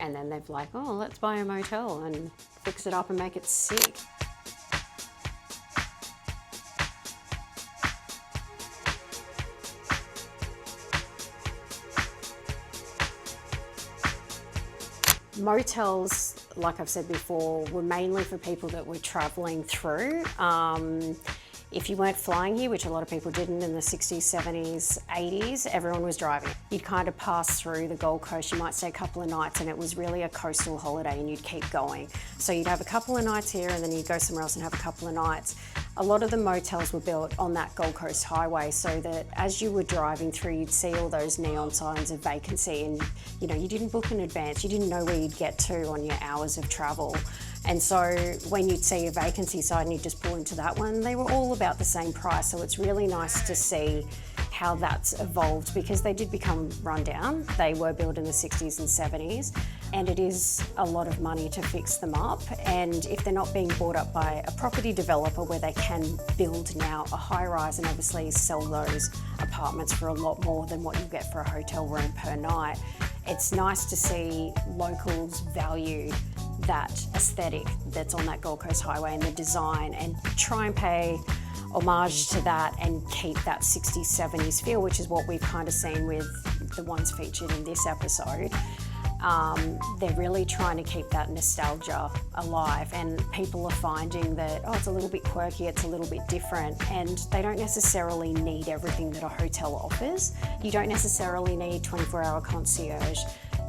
And then they're like, oh, let's buy a motel and fix it up and make it sick. Motels, like I've said before, were mainly for people that were travelling through. If you weren't flying here, which a lot of people didn't in the 60s, 70s, 80s, everyone was driving. You'd kind of pass through the Gold Coast, you might stay a couple of nights, and it was really a coastal holiday and you'd keep going. So you'd have a couple of nights here and then you'd go somewhere else and have a couple of nights. A lot of the motels were built on that Gold Coast highway so that as you were driving through, you'd see all those neon signs of vacancy and you didn't book in advance, you didn't know where you'd get to on your hours of travel. And so when you'd see a vacancy side and you'd just pull into that one, they were all about the same price. So it's really nice to see how that's evolved because they did become rundown. They were built in the 60s and 70s and it is a lot of money to fix them up. And if they're not being bought up by a property developer where they can build now a high rise and obviously sell those apartments for a lot more than what you get for a hotel room per night, it's nice to see locals value that aesthetic that's on that Gold Coast highway and the design and try and pay homage to that and keep that 60s, 70s feel, which is what we've kind of seen with the ones featured in this episode. They're really trying to keep that nostalgia alive and people are finding that, oh, it's a little bit quirky, it's a little bit different, and they don't necessarily need everything that a hotel offers. You don't necessarily need 24-hour concierge.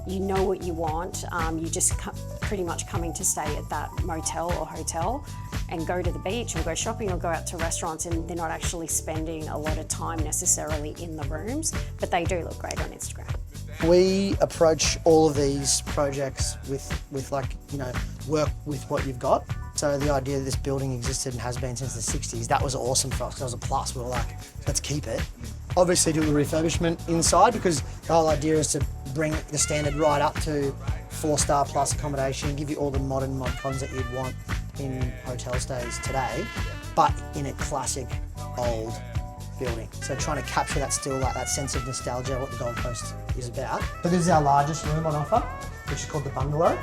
You know what you want. You just pretty much coming to stay at that motel or hotel and go to the beach or go shopping or go out to restaurants, and they're not actually spending a lot of time necessarily in the rooms, but they do look great on Instagram. We approach all of these projects with work with what you've got. So the idea that this building existed and has been since the 60s, that was awesome for us. That was a plus. We were like, let's keep it. Obviously do the refurbishment inside because the whole idea is to bring the standard right up to 4-star plus accommodation, give you all the modern mod cons that you'd want in hotel stays today, but in a classic old building. So trying to capture that still, like that sense of nostalgia, what the Gold Coast is about. So this is our largest room on offer, which is called the bungalow.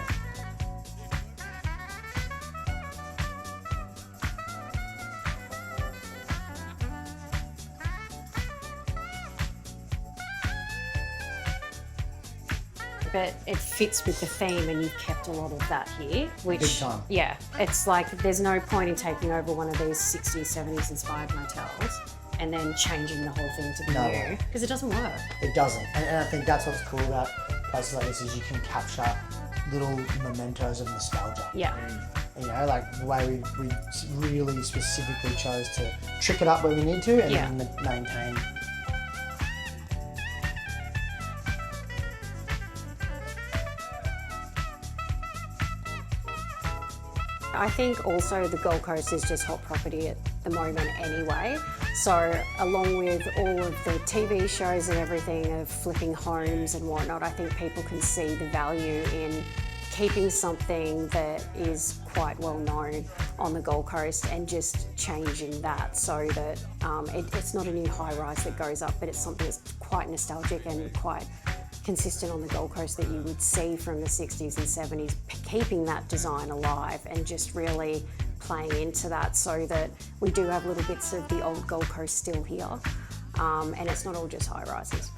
But it fits with the theme and you've kept a lot of that here, which, big time. Yeah, it's like there's no point in taking over one of these 60s, 70s inspired motels and then changing the whole thing to be new, because it doesn't work. It doesn't, and I think that's what's cool about places like this is you can capture little mementos of nostalgia. Yeah. And, like the way we really specifically chose to trick it up where we need to and then maintain. I think also the Gold Coast is just hot property at the moment anyway. So along with all of the TV shows and everything of flipping homes and whatnot, I think people can see the value in keeping something that is quite well known on the Gold Coast and just changing that so that it's not a new high rise that goes up, but it's something that's quite nostalgic and quite consistent on the Gold Coast that you would see from the 60s and 70s, keeping that design alive and just really playing into that so that we do have little bits of the old Gold Coast still here, and it's not all just high rises.